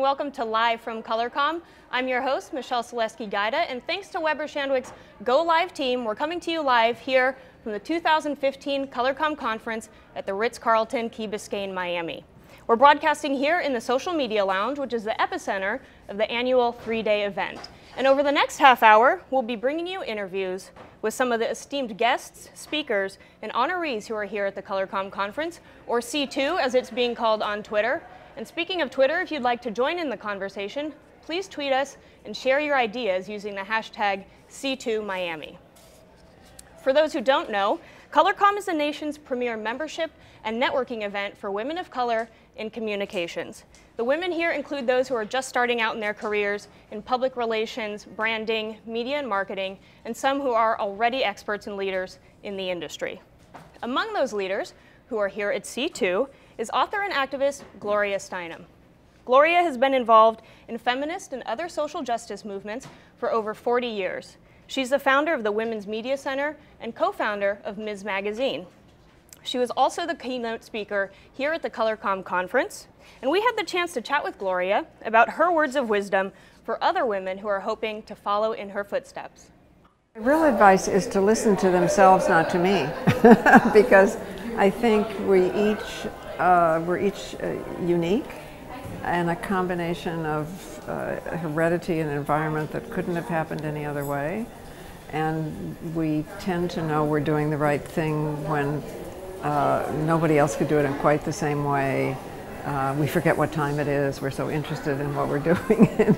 welcome to Live from ColorComm. I'm your host, Michelle Selesky-Gaida, and thanks to Weber Shandwick's Go Live team, we're coming to you live here from the 2015 ColorComm Conference at the Ritz-Carlton, Key Biscayne, Miami. We're broadcasting here in the Social Media Lounge, which is the epicenter of the annual three-day event. And over the next half hour, we'll be bringing you interviews with some of the esteemed guests, speakers, and honorees who are here at the ColorComm Conference, or C2 as it's being called on Twitter. And speaking of Twitter, if you'd like to join in the conversation, please tweet us and share your ideas using the hashtag C2Miami. For those who don't know, ColorComm is the nation's premier membership and networking event for women of color in communications. The women here include those who are just starting out in their careers in public relations, branding, media and marketing, and some who are already experts and leaders in the industry. Among those leaders who are here at C2 is author and activist Gloria Steinem. Gloria has been involved in feminist and other social justice movements for over 40 years. She's the founder of the Women's Media Center and co-founder of Ms. Magazine. She was also the keynote speaker here at the ColorComm Conference, and we had the chance to chat with Gloria about her words of wisdom for other women who are hoping to follow in her footsteps. My real advice is to listen to themselves, not to me, because I think we're each unique, and a combination of heredity and environment that couldn't have happened any other way. And we tend to know we're doing the right thing when nobody else could do it in quite the same way. We forget what time it is. We're so interested in what we're doing.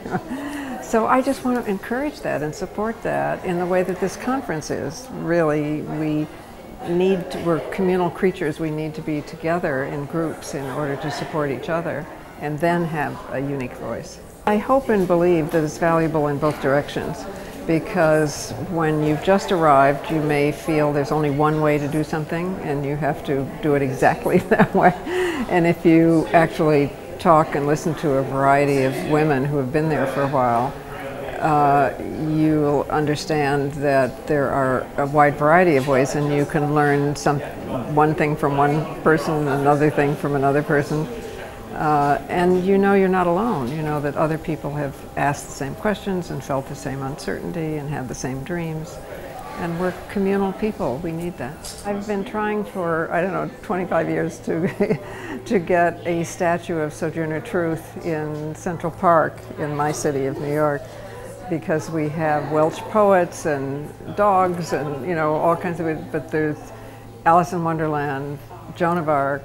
So I just want to encourage that and support that in the way that this conference is. Really, we're communal creatures. We need to be together in groups in order to support each other and then have a unique voice. I hope and believe that it's valuable in both directions, because when you've just arrived, you may feel there's only one way to do something and you have to do it exactly that way. And if you actually talk and listen to a variety of women who have been there for a while, you'll understand that there are a wide variety of ways, and you can learn one thing from one person, another thing from another person. And you know you're not alone. You know that other people have asked the same questions and felt the same uncertainty and had the same dreams. And we're communal people. We need that. I've been trying for, 25 years to get a statue of Sojourner Truth in Central Park in my city of New York, because we have Welsh poets and dogs and, all kinds of it. But there's Alice in Wonderland, Joan of Arc,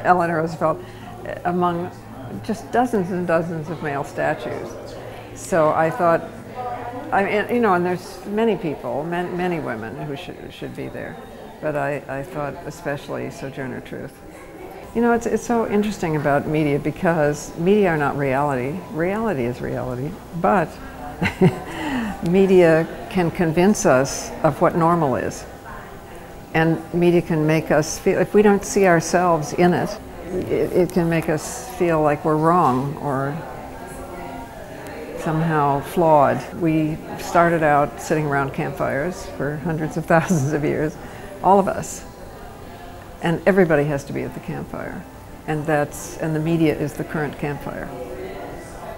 Eleanor Roosevelt, among just dozens and dozens of male statues. So I thought, and there's many people, many women who should be there, but I thought especially Sojourner Truth. It's so interesting about media, because media are not reality. Reality is reality, but media can convince us of what normal is. And media can make us feel, if we don't see ourselves in it, it can make us feel like we're wrong or somehow flawed. We started out sitting around campfires for hundreds of thousands of years, all of us. And everybody has to be at the campfire. And the media is the current campfire.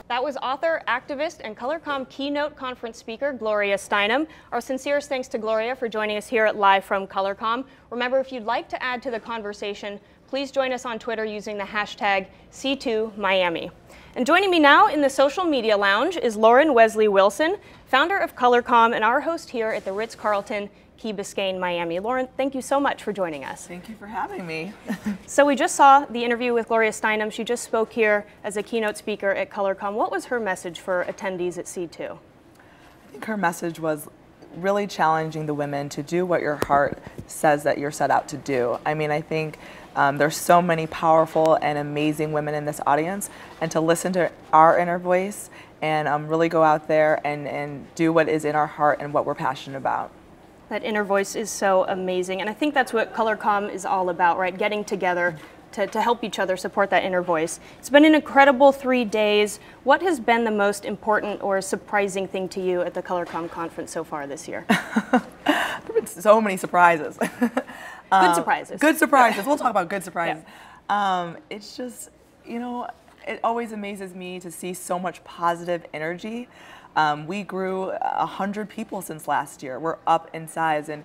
That was author, activist, and ColorComm keynote conference speaker Gloria Steinem. Our sincerest thanks to Gloria for joining us here at Live from ColorComm. Remember, if you'd like to add to the conversation, please join us on Twitter using the hashtag C2Miami. And joining me now in the Social Media Lounge is Lauren Wesley Wilson, founder of ColorComm and our host here at the Ritz-Carlton, Key Biscayne, Miami. Lauren, thank you so much for joining us. Thank you for having me. So we just saw the interview with Gloria Steinem. She just spoke here as a keynote speaker at ColorComm. What was her message for attendees at C2? I think her message was really challenging the women to do what your heart says that you're set out to do. I think there's so many powerful and amazing women in this audience, and to listen to our inner voice and really go out there and do what is in our heart and what we're passionate about. That inner voice is so amazing, and I think that's what ColorComm is all about, right? Getting together to help each other support that inner voice. It's been an incredible 3 days. What has been the most important or surprising thing to you at the ColorComm conference so far this year? There have been so many surprises. Good surprises. Good surprises. We'll talk about good surprises. Yeah. It's just, it always amazes me to see so much positive energy. We grew 100 people since last year. We're up in size, and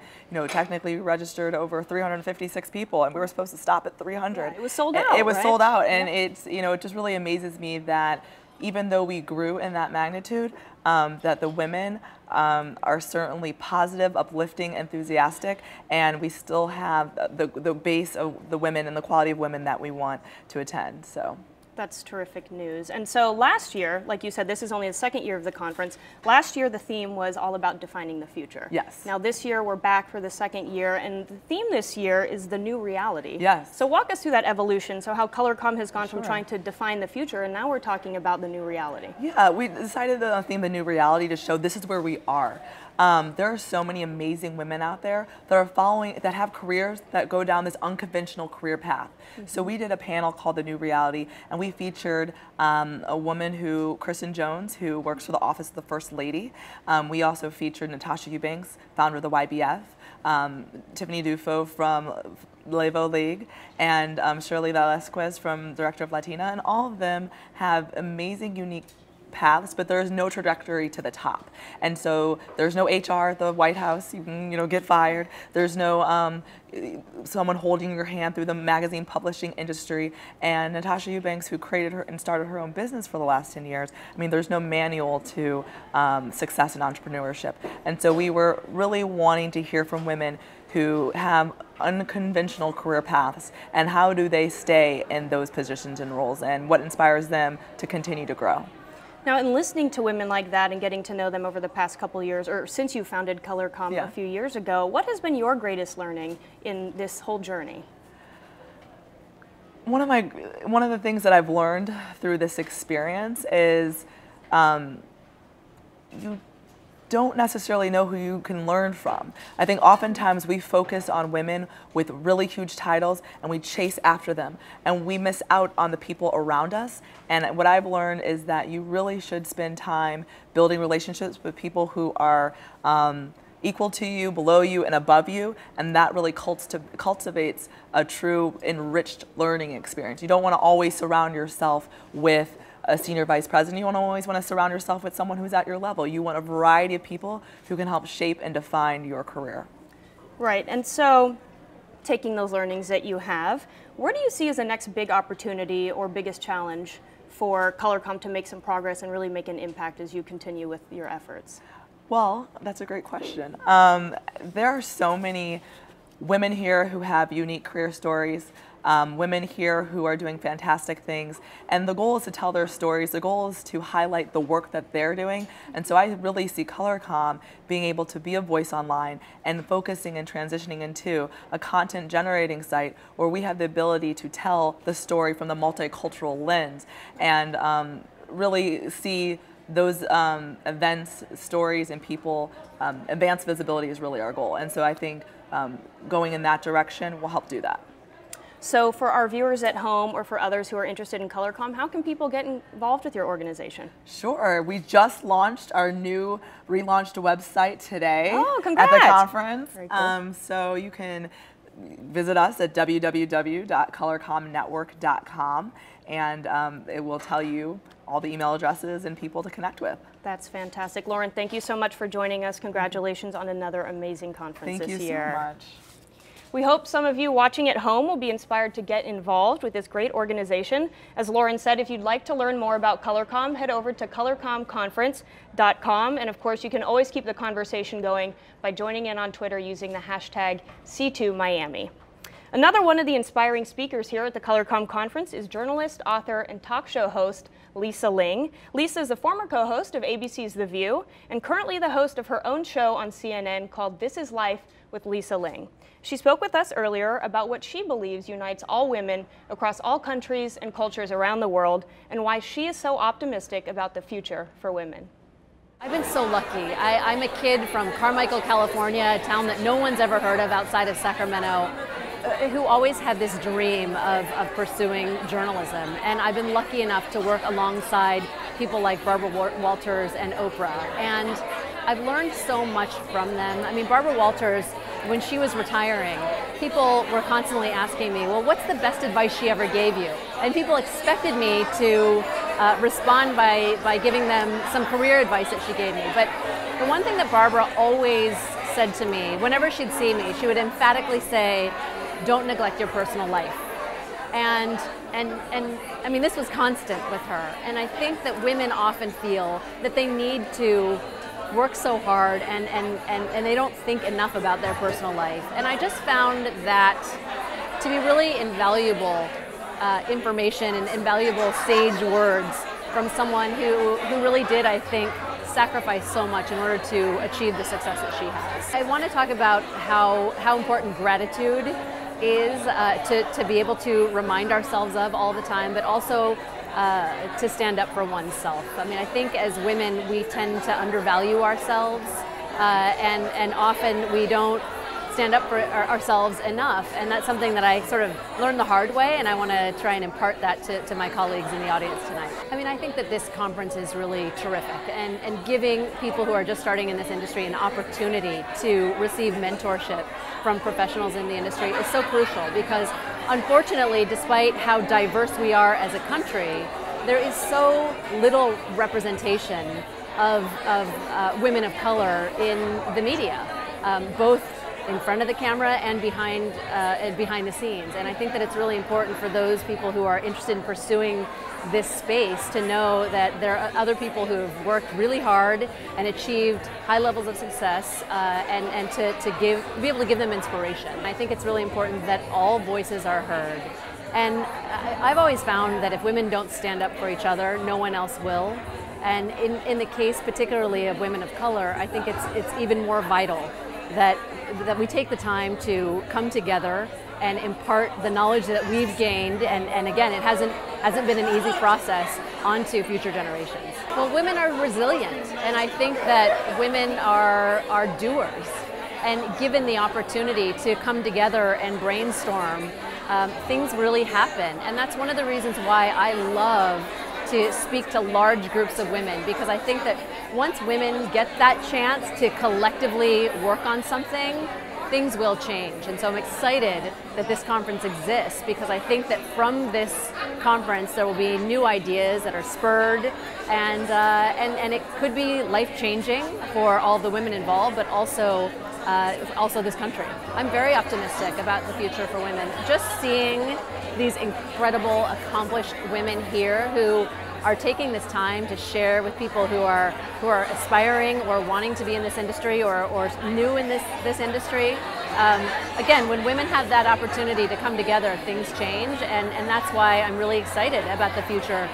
technically we registered over 356 people, and we were supposed to stop at 300. Yeah, it was sold out. It was right? sold out, and it's it just really amazes me that even though we grew in that magnitude, that the women are certainly positive, uplifting, enthusiastic, and we still have the base of the women and the quality of women that we want to attend. So. That's terrific news. And so last year, like you said, this is only the second year of the conference. Last year, the theme was all about defining the future. Yes. Now this year, we're back for the second year, and the theme this year is the new reality. Yes. So walk us through that evolution. So how ColorComm has gone from trying to define the future, and now we're talking about the new reality. Yeah, we decided to theme the new reality to show this is where we are. There are so many amazing women out there that have careers that go down this unconventional career path. So we did a panel called The New Reality, and we featured a woman Kristen Jones, who works for the Office of the First Lady. We also featured Natasha Eubanks, founder of the YBF, Tiffany Dufo from Levo League, and Shirley Velasquez from Director of Latina, and all of them have amazing, unique paths, but there is no trajectory to the top. And so there's no HR at the White House. You can, get fired. There's no someone holding your hand through the magazine publishing industry. And Natasha Eubanks, who created her and started her own business for the last 10 years, there's no manual to success in entrepreneurship. And so we were really wanting to hear from women who have unconventional career paths, and how do they stay in those positions and roles, and what inspires them to continue to grow. Now, in listening to women like that and getting to know them over the past couple of years, or since you founded ColorComm a few years ago, what has been your greatest learning in this whole journey? One of the things that I've learned through this experience is you don't necessarily know who you can learn from. I think oftentimes we focus on women with really huge titles and we chase after them, and we miss out on the people around us. And what I've learned is that you really should spend time building relationships with people who are equal to you, below you, and above you, and that really cultivates a true enriched learning experience. You don't want to always surround yourself with a senior vice president. You don't always want to surround yourself with someone who's at your level. You want a variety of people who can help shape and define your career. Right, and so taking those learnings that you have, where do you see as the next big opportunity or biggest challenge for ColorComm to make some progress and really make an impact as you continue with your efforts? Well, that's a great question. There are so many women here who have unique career stories, women here who are doing fantastic things, and the goal is to tell their stories. The goal is to highlight the work that they're doing, and so I really see ColorComm being able to be a voice online and focusing and transitioning into a content generating site where we have the ability to tell the story from the multicultural lens and really see those events, stories, and people, advanced visibility is really our goal. And so I think going in that direction will help do that. So for our viewers at home or for others who are interested in ColorComm, how can people get involved with your organization? Sure. We just launched our new relaunched website today congrats. At the conference. Very cool. So you can visit us at www.colorcommnetwork.com, and it will tell you all the email addresses and people to connect with. That's fantastic. Lauren, thank you so much for joining us. Congratulations on another amazing conference this year. Thank you so much. We hope some of you watching at home will be inspired to get involved with this great organization. As Lauren said, if you'd like to learn more about ColorComm, head over to colorcommconference.com. And of course, you can always keep the conversation going by joining in on Twitter using the hashtag #C2Miami. Another one of the inspiring speakers here at the ColorComm Conference is journalist, author, and talk show host Lisa Ling. Lisa is a former co-host of ABC's The View and currently the host of her own show on CNN called This Is Life with Lisa Ling. She spoke with us earlier about what she believes unites all women across all countries and cultures around the world and why she is so optimistic about the future for women. I've been so lucky. I'm a kid from Carmichael, California, a town that no one's ever heard of outside of Sacramento, who always had this dream of pursuing journalism. And I've been lucky enough to work alongside people like Barbara Walters and Oprah. And I've learned so much from them. I mean, Barbara Walters when she was retiring, people were constantly asking me, well, what's the best advice she ever gave you? And people expected me to respond by giving them some career advice that she gave me. But the one thing that Barbara always said to me, whenever she'd see me, she would emphatically say, don't neglect your personal life. And I mean, this was constant with her. And I think that women often feel that they need to work so hard and they don't think enough about their personal life. And I just found that to be really invaluable information and invaluable sage words from someone who really did, I think, sacrifice so much in order to achieve the success that she has. I want to talk about how important gratitude is to be able to remind ourselves of all the time, but also to stand up for oneself. I mean, I think as women we tend to undervalue ourselves and often we don't stand up for ourselves enough, and that's something that I sort of learned the hard way, and I want to try and impart that to my colleagues in the audience tonight. I mean, I think that this conference is really terrific, and giving people who are just starting in this industry an opportunity to receive mentorship from professionals in the industry is so crucial, because unfortunately, despite how diverse we are as a country, there is so little representation of women of color in the media, both in front of the camera and behind the scenes. And I think that it's really important for those people who are interested in pursuing this space to know that there are other people who have worked really hard and achieved high levels of success, and to be able to give them inspiration. I think it's really important that all voices are heard. And I've always found that if women don't stand up for each other, no one else will. And in the case particularly of women of color, I think it's even more vital that we take the time to come together and impart the knowledge that we've gained, and again, it hasn't been an easy process, onto future generations. Well, women are resilient, and I think that women are doers, and given the opportunity to come together and brainstorm, things really happen. And that's one of the reasons why I love to speak to large groups of women, because I think that once women get that chance to collectively work on something, things will change. And so I'm excited that this conference exists, because I think that from this conference there will be new ideas that are spurred, and it could be life-changing for all the women involved, but also this country. I'm very optimistic about the future for women. Just seeing these incredible, accomplished women here who are taking this time to share with people who are aspiring or wanting to be in this industry or new in this industry. Again, when women have that opportunity to come together, things change, and that's why I'm really excited about the future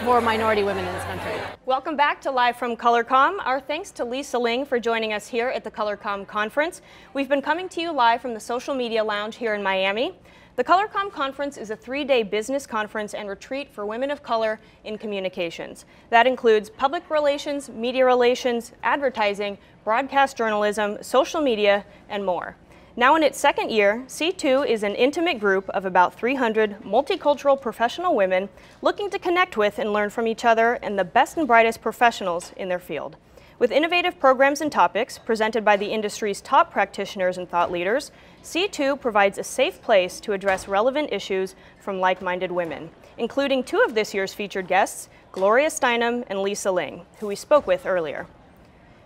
for minority women in this country. Welcome back to Live from ColorComm. Our thanks to Lisa Ling for joining us here at the ColorComm Conference. We've been coming to you live from the Social Media Lounge here in Miami. The ColorComm Conference is a 3-day business conference and retreat for women of color in communications. That includes public relations, media relations, advertising, broadcast journalism, social media, and more. Now in its second year, C2 is an intimate group of about 300 multicultural professional women looking to connect with and learn from each other and the best and brightest professionals in their field. With innovative programs and topics presented by the industry's top practitioners and thought leaders, C2 provides a safe place to address relevant issues from like-minded women, including 2 of this year's featured guests, Gloria Steinem and Lisa Ling, who we spoke with earlier.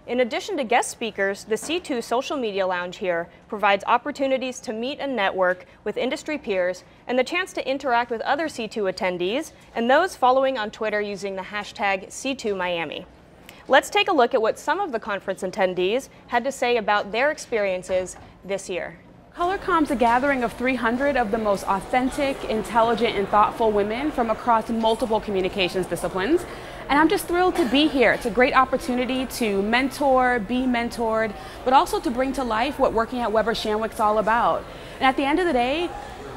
In addition to guest speakers, the C2 Social Media Lounge here provides opportunities to meet and network with industry peers and the chance to interact with other C2 attendees and those following on Twitter using the hashtag C2Miami. Let's take a look at what some of the conference attendees had to say about their experiences this year. ColorComm's a gathering of 300 of the most authentic, intelligent, and thoughtful women from across multiple communications disciplines. And I'm just thrilled to be here. It's a great opportunity to mentor, be mentored, but also to bring to life what working at Weber Shandwick's all about. And at the end of the day,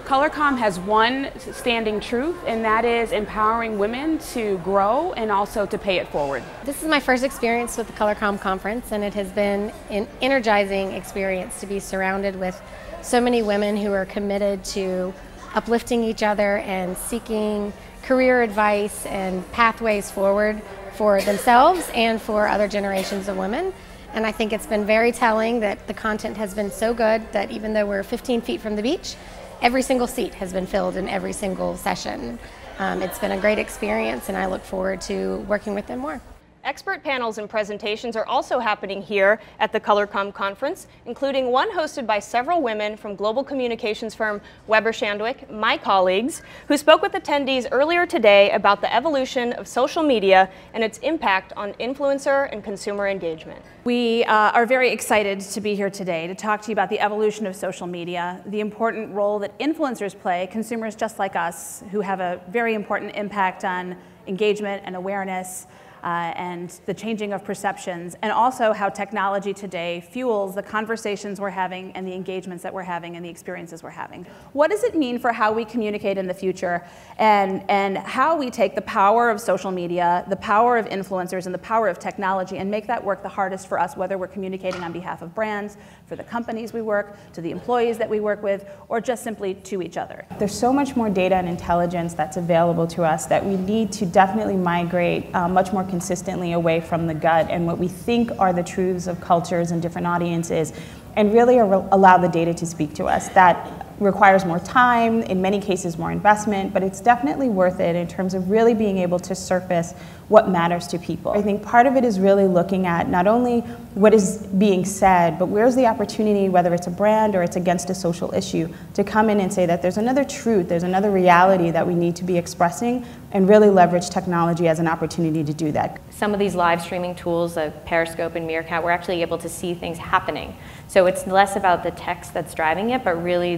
ColorComm has one standing truth, and that is empowering women to grow and also to pay it forward. This is my first experience with the ColorComm Conference, and it has been an energizing experience to be surrounded with so many women who are committed to uplifting each other and seeking career advice and pathways forward for themselves and for other generations of women. And I think it's been very telling that the content has been so good that even though we're 15 feet from the beach, every single seat has been filled in every single session. It's been a great experience, and I look forward to working with them more. Expert panels and presentations are also happening here at the ColorComm Conference, including one hosted by several women from global communications firm Weber Shandwick, my colleagues, who spoke with attendees earlier today about the evolution of social media and its impact on influencer and consumer engagement. We are very excited to be here today to talk to you about the evolution of social media, the important role that influencers play, consumers just like us, who have a very important impact on engagement and awareness, and the changing of perceptions, and also how technology today fuels the conversations we're having and the engagements that we're having and the experiences we're having. What does it mean for how we communicate in the future, and how we take the power of social media, the power of influencers, and the power of technology and make that work the hardest for us, whether we're communicating on behalf of brands, for the companies we work, to the employees that we work with, or just simply to each other. There's so much more data and intelligence that's available to us that we need to definitely migrate much more consistently away from the gut and what we think are the truths of cultures and different audiences, and really allow the data to speak to us. That requires more time, in many cases more investment, but it's definitely worth it in terms of really being able to surface what matters to people. I think part of it is really looking at not only what is being said, but where's the opportunity, whether it's a brand or it's against a social issue, to come in and say that there's another truth, there's another reality that we need to be expressing, and really leverage technology as an opportunity to do that. Some of these live streaming tools, like Periscope and Meerkat, we're actually able to see things happening. So it's less about the text that's driving it, but really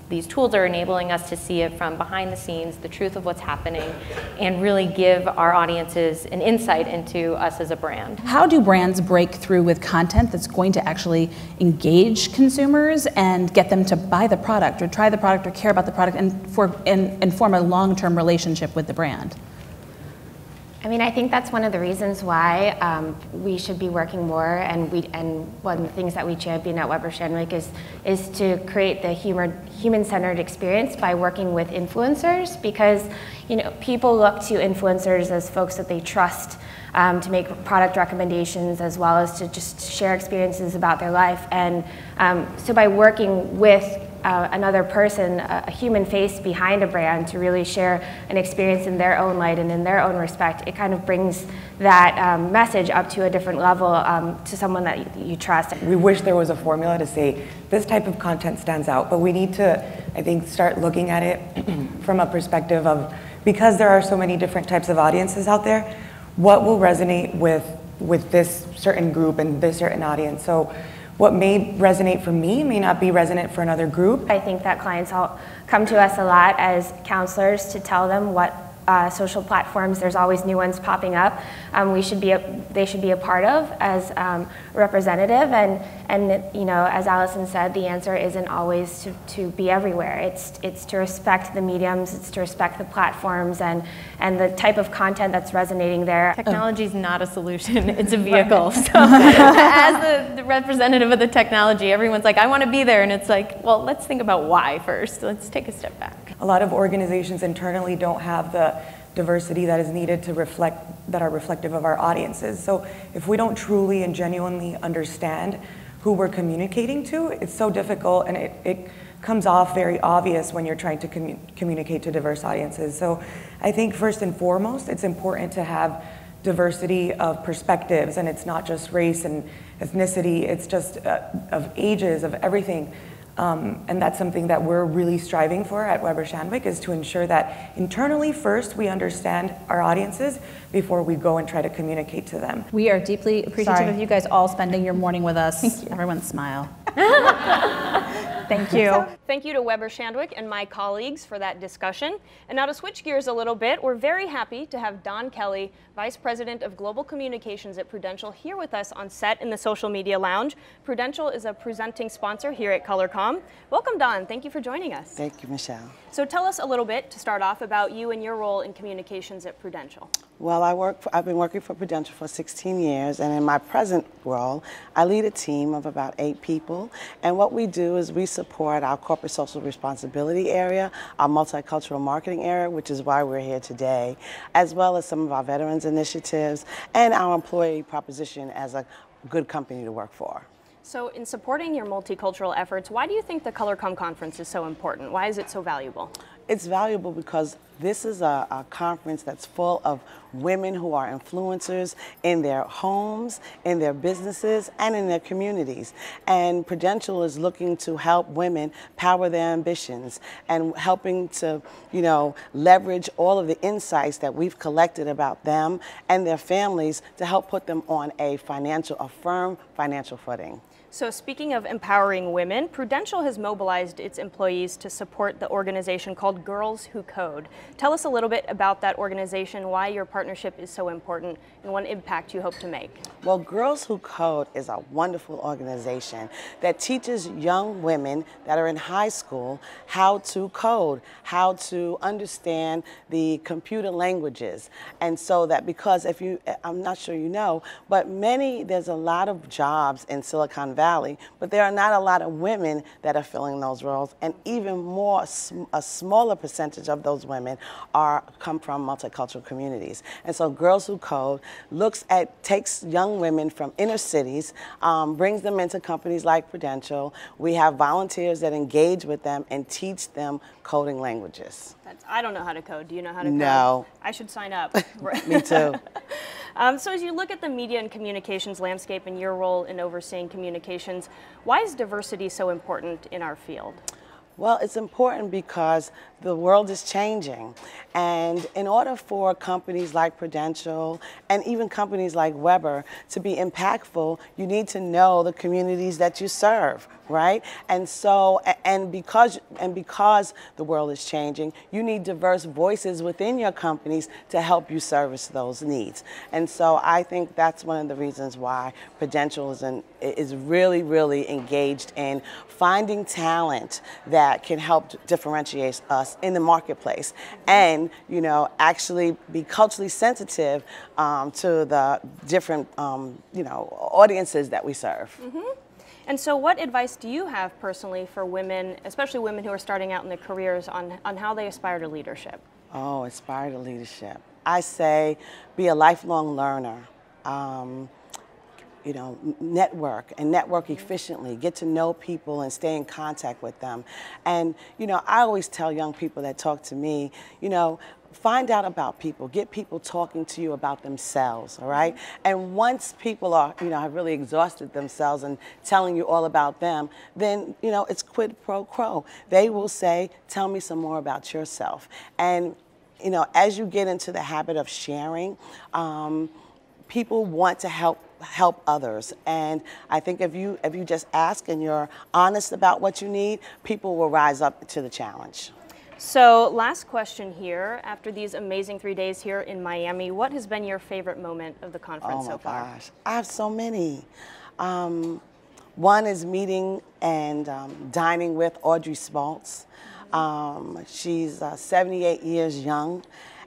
these tools are enabling us to see it from behind the scenes, the truth of what's happening, and really give our audiences an insight into us as a brand. How do brands break through with content that's going to actually engage consumers and get them to buy the product or try the product or care about the product and form a long-term relationship with the brand? I mean, I think that's one of the reasons why we should be working more, and one of the things that we champion at Weber Shandwick is to create the human-centered experience by working with influencers, because people look to influencers as folks that they trust to make product recommendations as well as to just share experiences about their life, and so by working with another person, a human face behind a brand, to really share an experience in their own light and in their own respect, it kind of brings that message up to a different level to someone that you trust. We wish there was a formula to say this type of content stands out, but we need to, I think, start looking at it from a perspective of, because there are so many different types of audiences out there, what will resonate with this certain group and this certain audience. So what may resonate for me may not be resonant for another group. I think that clients all come to us a lot as counselors to tell them what social platforms, there's always new ones popping up, they should be a part of as representative, and as Allison said, the answer isn't always to be everywhere. It's to respect the mediums, it's to respect the platforms and the type of content that's resonating there. Technology is not a solution, it's a vehicle. So as the representative of the technology, everyone's like, I want to be there, and it's like, well, let's think about why first. Let's take a step back. A lot of organizations internally don't have the diversity that is needed to that are reflective of our audiences. So if we don't truly and genuinely understand who we're communicating to, it's so difficult, and it comes off very obvious when you're trying to communicate to diverse audiences. So I think first and foremost, it's important to have diversity of perspectives, and it's not just race and ethnicity, it's just of ages, of everything. And that's something that we're really striving for at Weber Shandwick, is to ensure that internally first we understand our audiences before we go and try to communicate to them. We are deeply appreciative of you guys all spending your morning with us. Thank you. Everyone smile. Thank you. Thank you to Weber Shandwick and my colleagues for that discussion. And now to switch gears a little bit, we're very happy to have Don Kelly, Vice President of Global Communications at Prudential, here with us on set in the Social Media Lounge. Prudential is a presenting sponsor here at ColorComm. Welcome, Don. Thank you for joining us. Thank you, Michelle. So tell us a little bit, to start off, about you and your role in communications at Prudential. Well, I've been working for Prudential for 16 years, and in my present role, I lead a team of about 8 people. And what we do is we support our corporate social responsibility area, our multicultural marketing area, which is why we're here today, as well as some of our veterans initiatives and our employee proposition as a good company to work for. So in supporting your multicultural efforts, why do you think the ColorComm Conference is so important? Why is it so valuable? It's valuable because this is a conference that's full of women who are influencers in their homes, in their businesses, and in their communities. And Prudential is looking to help women power their ambitions and helping to, leverage all of the insights that we've collected about them and their families to help put them on a firm financial footing. So speaking of empowering women, Prudential has mobilized its employees to support the organization called Girls Who Code. Tell us a little bit about that organization, why your partnership is so important, and what impact you hope to make. Well, Girls Who Code is a wonderful organization that teaches young women that are in high school how to code, how to understand the computer languages. And so that because I'm not sure you know, but there's a lot of jobs in Silicon Valley, but there are not a lot of women that are filling those roles, and even more, a smaller percentage of those women come from multicultural communities. And so Girls Who Code takes young women from inner cities, brings them into companies like Prudential. We have volunteers that engage with them and teach them coding languages. I don't know how to code. Do you know how to code? No. I should sign up. Me too. So as you look at the media and communications landscape and your role in overseeing communications, why is diversity so important in our field? Well, it's important because the world is changing. And in order for companies like Prudential and even companies like Weber to be impactful, you need to know the communities that you serve, right? And so, because the world is changing, you need diverse voices within your companies to help you service those needs. And so I think that's one of the reasons why Prudential is really, really engaged in finding talent that can help differentiate us in the marketplace and, actually be culturally sensitive to the different, audiences that we serve. Mm-hmm. And so what advice do you have personally for women, especially women who are starting out in their careers, on how they aspire to leadership? Oh, aspire to leadership. I say be a lifelong learner. Network efficiently, get to know people and stay in contact with them. And, I always tell young people that talk to me, find out about people, get people talking to you about themselves, all right? And once people are, have really exhausted themselves and telling you all about them, then, it's quid pro quo. They will say, tell me some more about yourself. And, as you get into the habit of sharing, people want to help others. And I think if you just ask and you're honest about what you need, people will rise up to the challenge. So last question here, after these amazing 3 days here in Miami, what has been your favorite moment of the conference so far? Oh my gosh, I have so many. One is meeting and dining with Audrey Smaltz. She's 78 years young,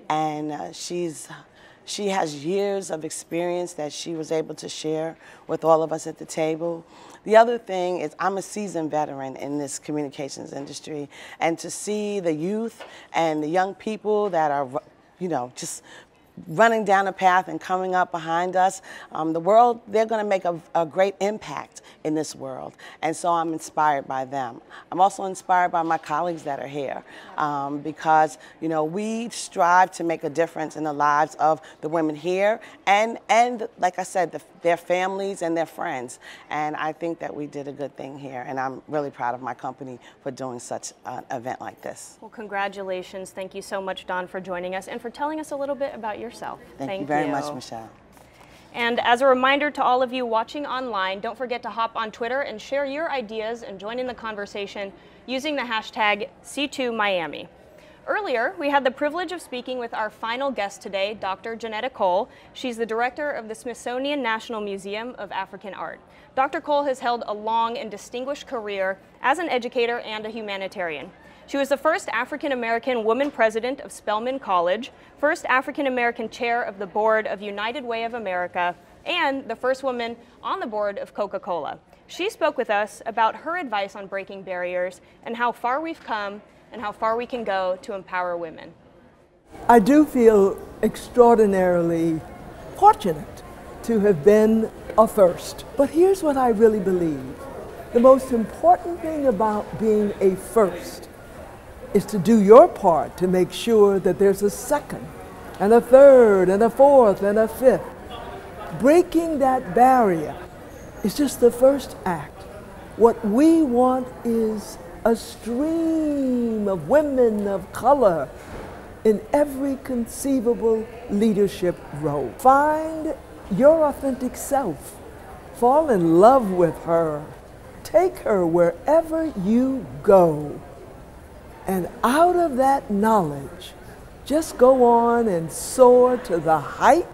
and she has years of experience that she was able to share with all of us at the table. The other thing is I'm a seasoned veteran in this communications industry, and to see the youth and the young people that are, just running down a path and coming up behind us, the world, they're going to make a great impact in this world. And so I'm inspired by them. I'm also inspired by my colleagues that are here because, we strive to make a difference in the lives of the women here and like I said, their families and their friends. And I think that we did a good thing here. And I'm really proud of my company for doing such an event like this. Well, congratulations. Thank you so much, Dawn, for joining us and for telling us a little bit about yourself. Thank you very much, Michelle. And as a reminder to all of you watching online, don't forget to hop on Twitter and share your ideas and join in the conversation using the hashtag #C2Miami. Earlier, we had the privilege of speaking with our final guest today, Dr. Janetta Cole. She's the director of the Smithsonian National Museum of African Art. Dr. Cole has held a long and distinguished career as an educator and a humanitarian. She was the first African-American woman president of Spelman College, first African-American chair of the board of United Way of America, and the first woman on the board of Coca-Cola. She spoke with us about her advice on breaking barriers and how far we've come and how far we can go to empower women. I do feel extraordinarily fortunate to have been a first. But here's what I really believe. The most important thing about being a first is to do your part to make sure that there's a second and a third and a fourth and a fifth. Breaking that barrier is just the first act. What we want is a stream of women of color in every conceivable leadership role. Find your authentic self. Fall in love with her. Take her wherever you go. And out of that knowledge, just go on and soar to the height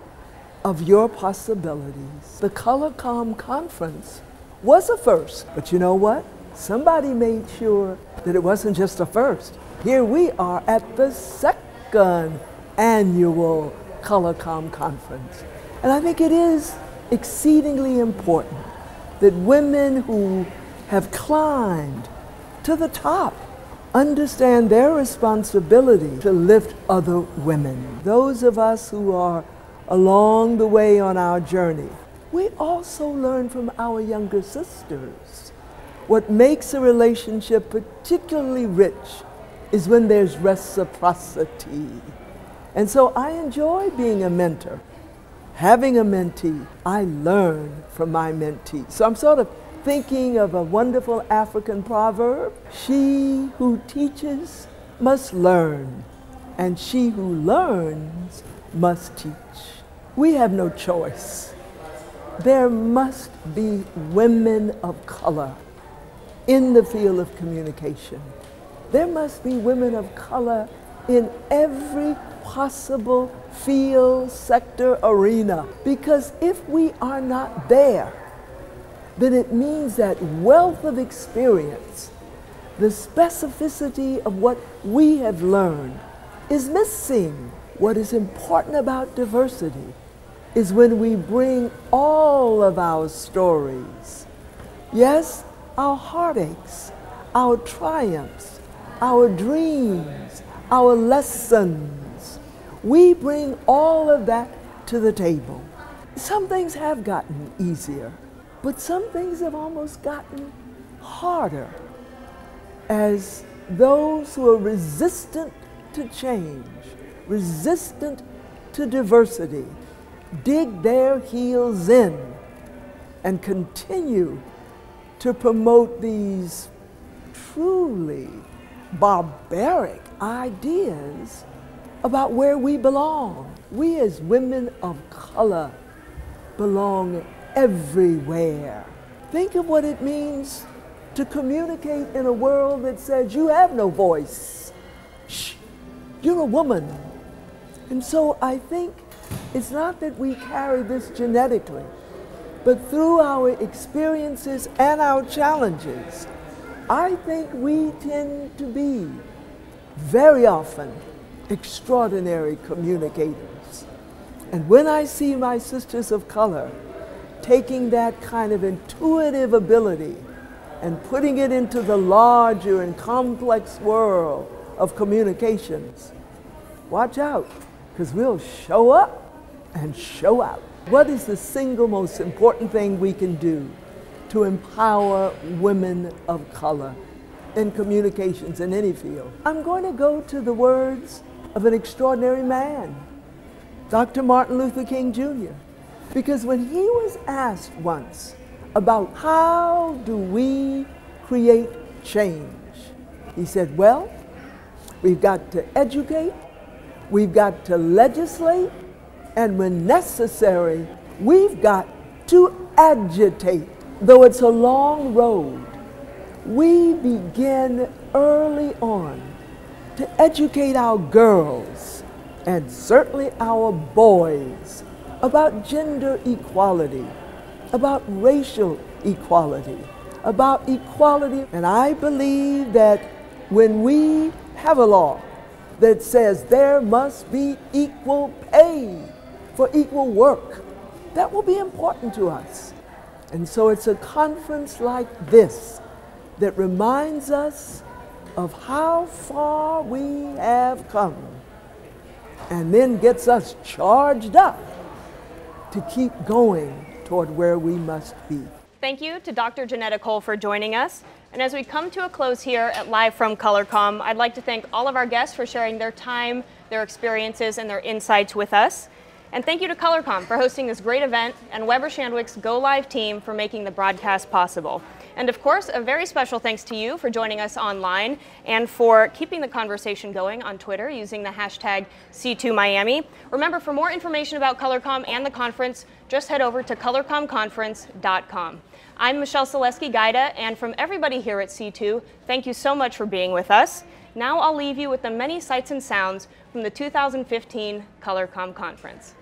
of your possibilities. The ColorComm Conference was a first, but you know what? Somebody made sure that it wasn't just a first. Here we are at the second annual ColorComm Conference. And I think it is exceedingly important that women who have climbed to the top understand their responsibility to lift other women. Those of us who are along the way on our journey, we also learn from our younger sisters. What makes a relationship particularly rich is when there's reciprocity. And so I enjoy being a mentor. Having a mentee, I learn from my mentee. So I'm sort of thinking of a wonderful African proverb: she who teaches must learn, and she who learns must teach. We have no choice. There must be women of color in the field of communication. There must be women of color in every possible field, sector, arena. Because if we are not there, then it means that wealth of experience, the specificity of what we have learned, is missing. What is important about diversity is when we bring all of our stories, yes, our heartaches, our triumphs, our dreams, our lessons, we bring all of that to the table. Some things have gotten easier, but some things have almost gotten harder as those who are resistant to change, resistant to diversity, dig their heels in and continue to promote these truly barbaric ideas about where we belong. We as women of color belong everywhere. Think of what it means to communicate in a world that says you have no voice. Shh, you're a woman. And so I think it's not that we carry this genetically, but through our experiences and our challenges, I think we tend to be very often extraordinary communicators. And when I see my sisters of color taking that kind of intuitive ability and putting it into the larger and complex world of communications, watch out, because we'll show up and show out. What is the single most important thing we can do to empower women of color in communications in any field? I'm going to go to the words of an extraordinary man, Dr. Martin Luther King Jr. Because when he was asked once about how do we create change, he said, well, we've got to educate, we've got to legislate, and when necessary, we've got to agitate. Though it's a long road, we begin early on to educate our girls and certainly our boys about gender equality, about racial equality, about equality. And I believe that when we have a law that says there must be equal pay for equal work, that will be important to us. And so it's a conference like this that reminds us of how far we have come and then gets us charged up to keep going toward where we must be. Thank you to Dr. Janetta Cole for joining us. And as we come to a close here at Live from ColorComm, I'd like to thank all of our guests for sharing their time, their experiences, and their insights with us. And thank you to ColorComm for hosting this great event, and Weber Shandwick's Go Live team for making the broadcast possible. And of course, a very special thanks to you for joining us online and for keeping the conversation going on Twitter using the hashtag C2Miami. Remember, for more information about ColorComm and the conference, just head over to colorcommconference.com. I'm Michelle Selesky-Gaida, and from everybody here at C2, thank you so much for being with us. Now I'll leave you with the many sights and sounds from the 2015 ColorComm Conference.